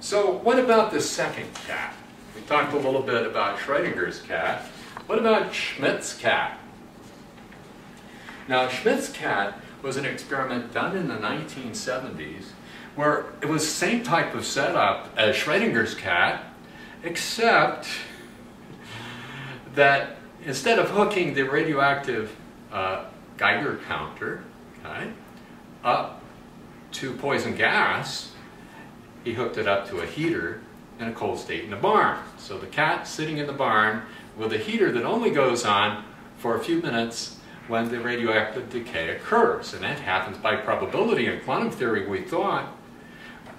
So what about the second cat? We talked a little bit about Schrodinger's cat. What about Schmidt's cat? Now, Schmidt's cat was an experiment done in the 1970s where it was the same type of setup as Schrodinger's cat, except that instead of hooking the radioactive Geiger counter, okay, up to poison gas, he hooked it up to a heater in a cold state in the barn. So the cat's sitting in the barn with a heater that only goes on for a few minutes when the radioactive decay occurs. And that happens by probability. In quantum theory, we thought.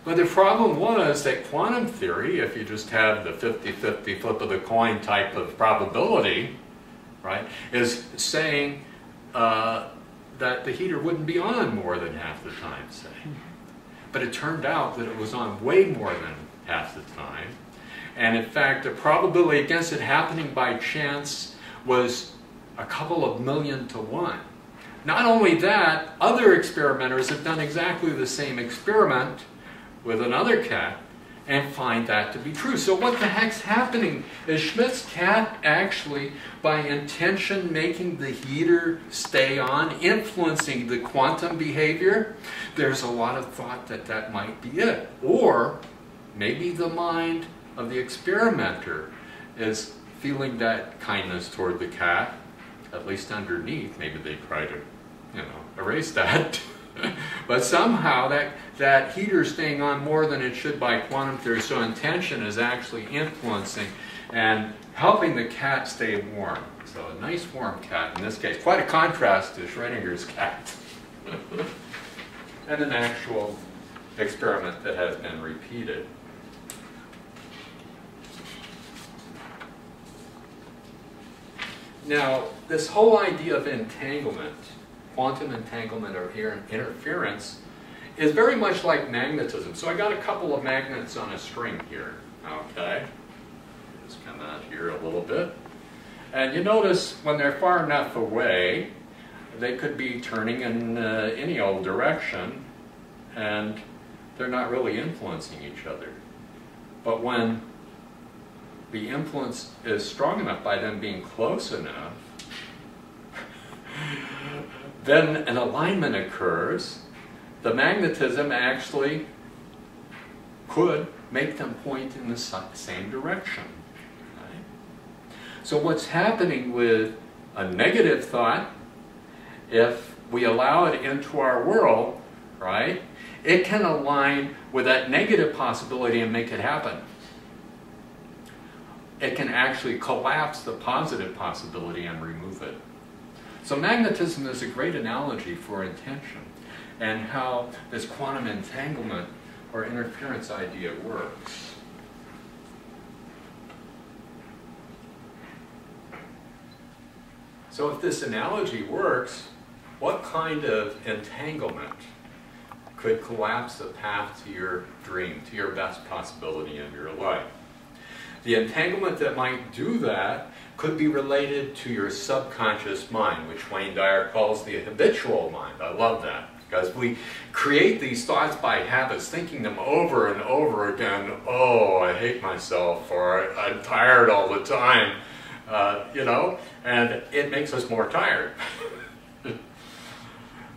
But the problem was that quantum theory, if you just have the 50-50 flip of the coin type of probability, right, is saying that the heater wouldn't be on more than half the time, say. But it turned out that it was on way more than half the time. And in fact, the probability against it happening by chance was a couple of million to 1. Not only that, other experimenters have done exactly the same experiment with another cat and find that to be true. So what the heck's happening? Is Schmidt's cat actually, by intention, making the heater stay on, influencing the quantum behavior? There's a lot of thought that that might be it. Or maybe the mind of the experimenter is feeling that kindness toward the cat, at least underneath. Maybe they try to, erase that. But somehow that heater staying on more than it should by quantum theory, so intention is actually influencing and helping the cat stay warm. So a nice warm cat in this case. Quite a contrast to Schrodinger's cat. And an actual experiment that has been repeated. Now, this whole idea of entanglement, quantum entanglement or interference, is very much like magnetism. So I got a couple of magnets on a string here, okay? Just come out here a little bit. And you notice when they're far enough away, they could be turning in any old direction, and they're not really influencing each other. But when the influence is strong enough by them being close enough, then an alignment occurs. The magnetism actually could make them point in the same direction. Right? So what's happening with a negative thought, if we allow it into our world, right, it can align with that negative possibility and make it happen. It can actually collapse the positive possibility and remove it. So magnetism is a great analogy for intention and how this quantum entanglement or interference idea works. So if this analogy works, what kind of entanglement could collapse the path to your dream, to your best possibility in your life? The entanglement that might do that could be related to your subconscious mind, which Wayne Dyer calls the habitual mind. I love that, because we create these thoughts by habits, thinking them over and over again. Oh, I hate myself, or I'm tired all the time, and it makes us more tired.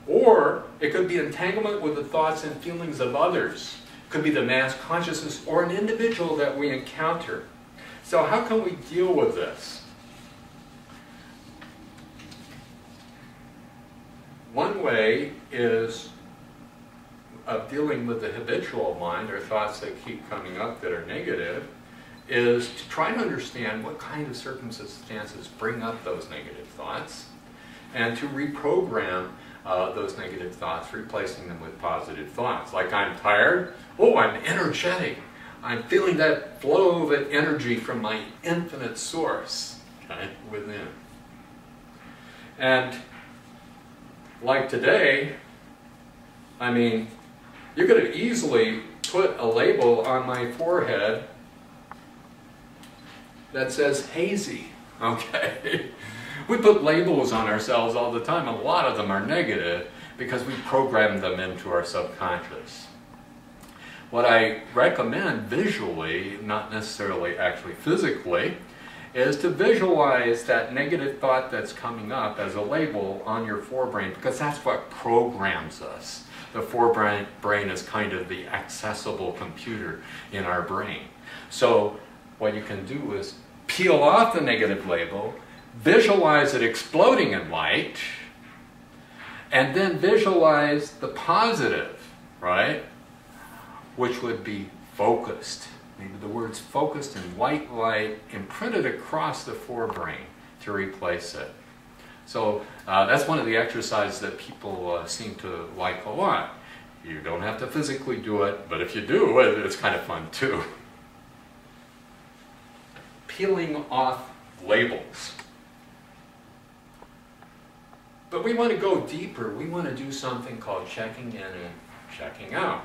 Or it could be entanglement with the thoughts and feelings of others. It could be the mass consciousness or an individual that we encounter. So how can we deal with this? One way is of dealing with the habitual mind, or thoughts that keep coming up that are negative, is to try to understand what kind of circumstances bring up those negative thoughts, and to reprogram those negative thoughts, replacing them with positive thoughts. Like, I'm tired, oh, I'm energetic. I'm feeling that flow of energy from my infinite source, okay, within. And like today, I mean, you could have easily put a label on my forehead that says hazy, okay? We put labels on ourselves all the time. A lot of them are negative because we program them into our subconscious. what I recommend visually, not necessarily actually physically, is to visualize that negative thought that's coming up as a label on your forebrain, because that's what programs us. The forebrain is kind of the accessible computer in our brain. So what you can do is peel off the negative label, visualize it exploding in light, and then visualize the positive, right? Which would be focused. Maybe the words focused in white light imprinted across the forebrain to replace it. So that's one of the exercises that people seem to like a lot. You don't have to physically do it, but if you do, it's kind of fun too. Peeling off labels. But we want to go deeper. We want to do something called checking in and checking out.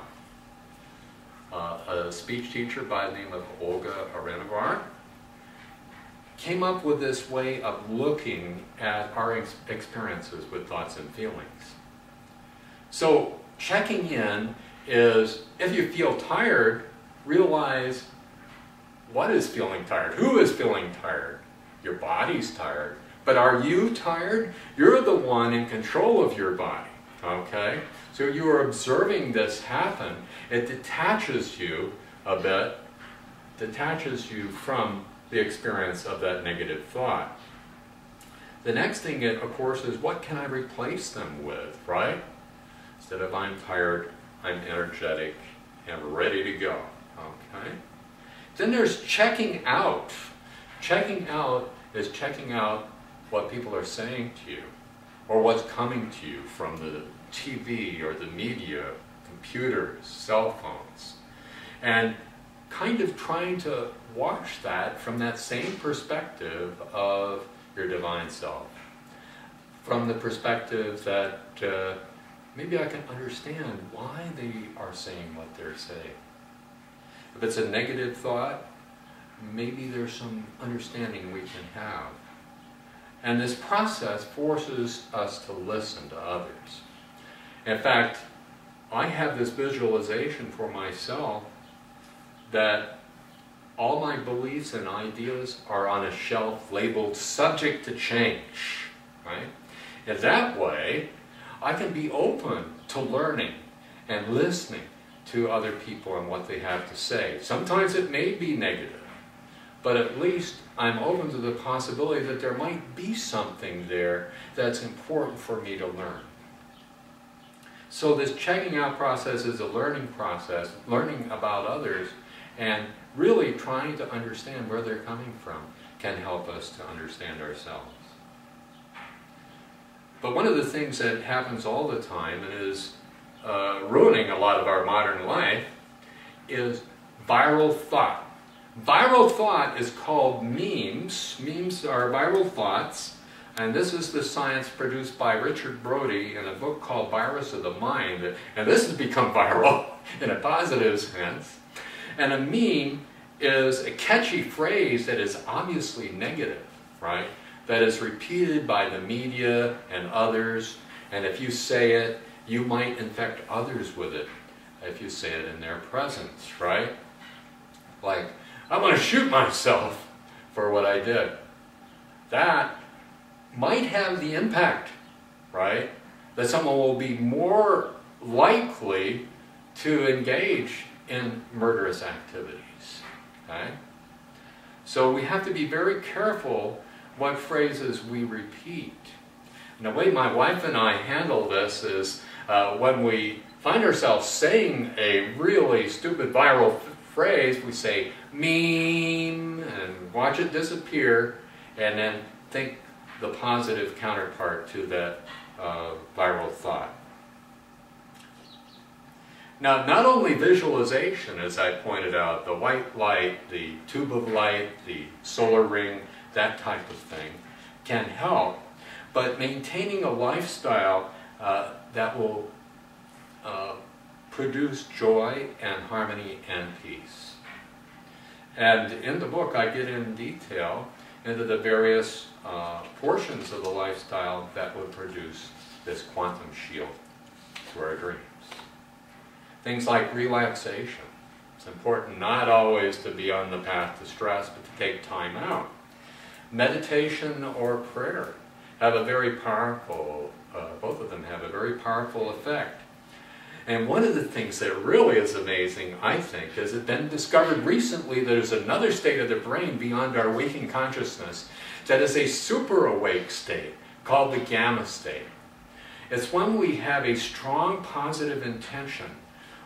A speech teacher by the name of Olga Arenovar came up with this way of looking at our experiences with thoughts and feelings. So checking in is, if you feel tired, realize what is feeling tired, who is feeling tired. Your body's tired, but are you tired? You're the one in control of your body, okay? So you are observing this happen. It detaches you a bit, detaches you from the experience of that negative thought. The next thing, of course, is what can I replace them with, right? Instead of I'm tired, I'm energetic and ready to go, okay? Then there's checking out. Checking out is checking out what people are saying to you, or what's coming to you from the TV or the media, computers, cell phones, and kind of trying to watch that from that same perspective of your divine self. From the perspective that maybe I can understand why they are saying what they're saying. If it's a negative thought, maybe there's some understanding we can have. And this process forces us to listen to others. In fact, I have this visualization for myself that all my beliefs and ideas are on a shelf labeled subject to change, right? And that way, I can be open to learning and listening to other people and what they have to say. Sometimes it may be negative, but at least I'm open to the possibility that there might be something there that's important for me to learn. So this checking out process is a learning process, learning about others, and really trying to understand where they're coming from can help us to understand ourselves. But one of the things that happens all the time and is ruining a lot of our modern life is viral thought. Viral thought is called memes. Memes are viral thoughts. And this is the science produced by Richard Brody in a book called Virus of the Mind. And this has become viral in a positive sense. And a meme is a catchy phrase that is obviously negative, right? That is repeated by the media and others. And if you say it, you might infect others with it if you say it in their presence, right? Like, I'm going to shoot myself for what I did. That might have the impact, right? That someone will be more likely to engage in murderous activities, okay? So we have to be very careful what phrases we repeat. And the way my wife and I handle this is when we find ourselves saying a really stupid viral phrase, we say meme and watch it disappear, and then think the positive counterpart to that viral thought. Now, not only visualization, as I pointed out, the white light, the tube of light, the solar ring, that type of thing, can help, but maintaining a lifestyle that will produce joy and harmony and peace. And in the book, I get in detail into the various portions of the lifestyle that would produce this quantum shield to our dreams. Things like relaxation. It's important not always to be on the path to stress, but to take time out. Meditation or prayer have a very powerful, both of them have a very powerful effect. And one of the things that really is amazing, I think, is it's been discovered recently that there's another state of the brain beyond our waking consciousness that is a super awake state called the gamma state. It's when we have a strong positive intention.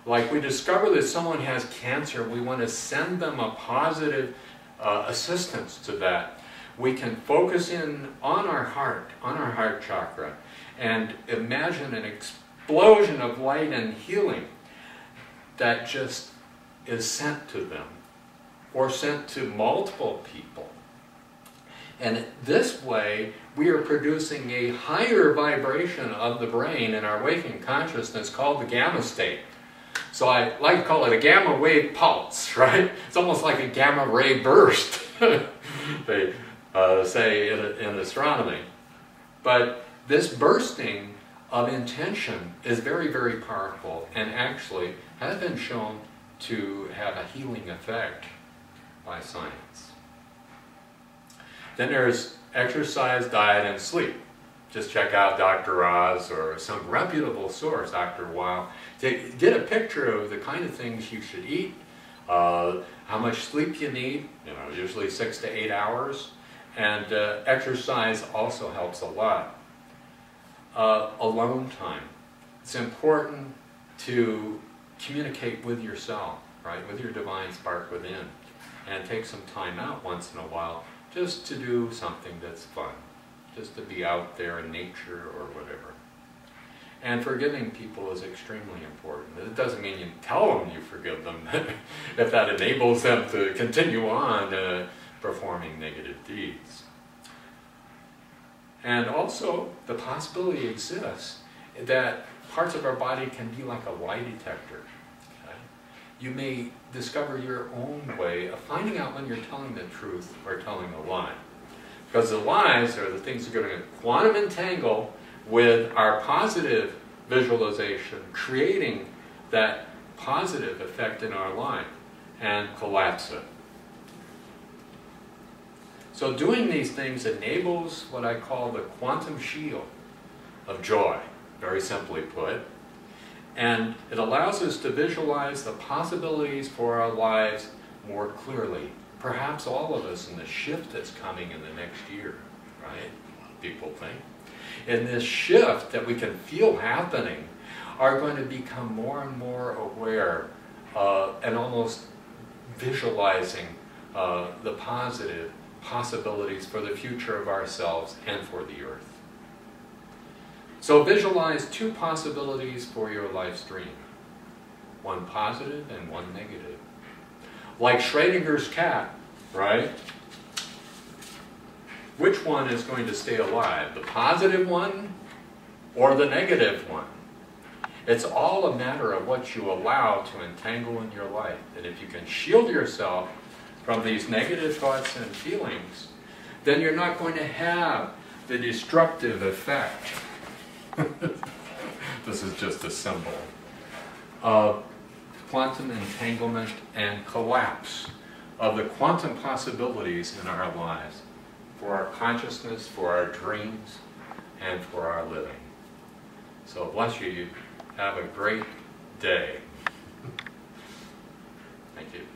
Like we discover that someone has cancer, we want to send them a positive assistance to that. We can focus in on our heart chakra, and imagine an explosion of light and healing that just is sent to them, or sent to multiple people. And this way, we are producing a higher vibration of the brain in our waking consciousness called the gamma state. So I like to call it a gamma wave pulse, right? It's almost like a gamma ray burst, they say in astronomy. But this bursting of intention is very, very powerful, and actually has been shown to have a healing effect by science. Then there's exercise, diet, and sleep. Just check out Dr. Oz or some reputable source, Dr. Weil, to get a picture of the kind of things you should eat, how much sleep you need, usually 6 to 8 hours, and exercise also helps a lot. Alone time. It's important to communicate with yourself, right, with your divine spark within, and take some time out once in a while just to do something that's fun, just to be out there in nature or whatever. And forgiving people is extremely important. It doesn't mean you tell them you forgive them, if that enables them to continue on performing negative deeds. And also, the possibility exists that parts of our body can be like a lie detector. Okay? You may discover your own way of finding out when you're telling the truth or telling a lie. Because the lies are the things that are going to quantum entangle with our positive visualization, creating that positive effect in our life, and collapse it. So doing these things enables what I call the quantum shield of joy, very simply put. And it allows us to visualize the possibilities for our lives more clearly. Perhaps all of us in the shift that's coming in the next year, right? People think. In this shift that we can feel happening, are going to become more and more aware and almost visualizing the positive possibilities for the future of ourselves and for the earth. So visualize 2 possibilities for your life's dream. One positive and one negative. Like Schrodinger's cat, right? Which one is going to stay alive? The positive one or the negative one? It's all a matter of what you allow to entangle in your life. And if you can shield yourself from these negative thoughts and feelings, then you're not going to have the destructive effect. This is just a symbol of quantum entanglement and collapse of the quantum possibilities in our lives, for our consciousness, for our dreams, and for our living. So bless you. Have a great day. Thank you.